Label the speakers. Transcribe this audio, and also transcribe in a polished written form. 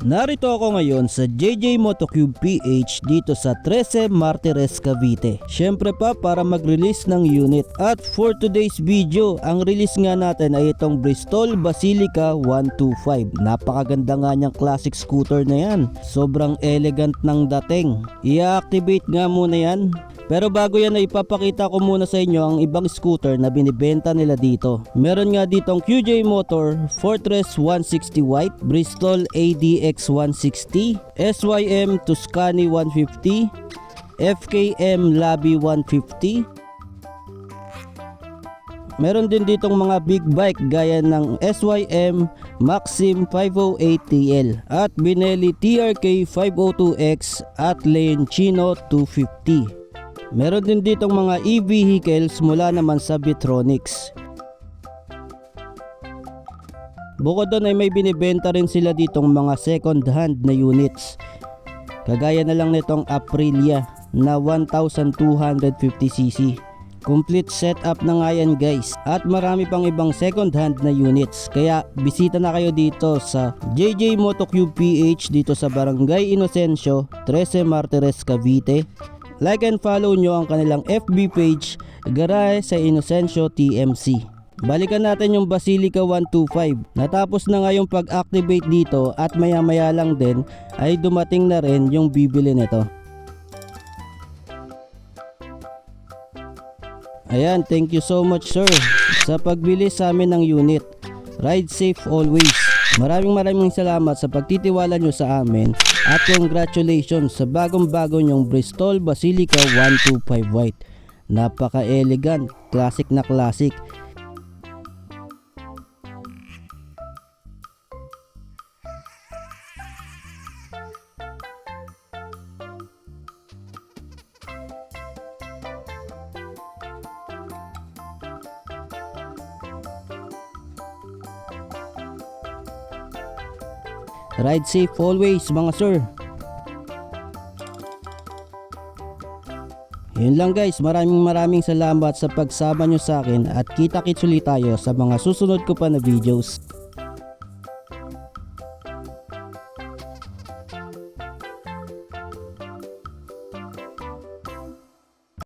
Speaker 1: Narito ako ngayon sa JJ Motocube PH dito sa 13 Martires, Cavite. Syempre pa para mag-release ng unit. At for today's video, ang release nga natin ay itong Bristol Basilica 125. Napakaganda nga niyang classic scooter na yan. Sobrang elegant ng dating. I-activate nga muna yan. Pero bago yan ay ipapakita ko muna sa inyo ang ibang scooter na binibenta nila dito. Meron nga ditong QJ Motor Fortress 160 White, Bristol ADX 160, SYM Tuscany 150, FKM Labi 150. Meron din ditong mga big bike gaya ng SYM Maxim 508TL at Benelli TRK 502X at Leoncino 250. Meron din ditong mga e-vehicles mula naman sa Bitronics. Bukod doon ay may binibenta rin sila ditong mga second hand na units. Kagaya na lang nitong Aprilia na 1250cc. Complete setup na nga yan guys. At marami pang ibang second hand na units. Kaya bisita na kayo dito sa JJ Motocube PH dito sa Barangay Inocencio, 13 Martires, Cavite. Like and follow nyo ang kanilang FB page, Garahe sa Inocencio TMC. Balikan natin yung Basilica 125. Natapos na nga yung pag-activate dito at maya maya lang din ay dumating na rin yung bibili nito. Ayan, thank you so much sir sa pagbili sa amin ng unit. Ride safe always. Maraming salamat sa pagtitiwala nyo sa amin at congratulations sa bagong-bago nyong Bristol Basilica 125 White. Napaka-elegant, classic na classic. Ride safe always mga sir. Yun lang guys, maraming salamat sa pagsama nyo sa akin at kita-kits ulit tayo sa mga susunod ko pa na videos.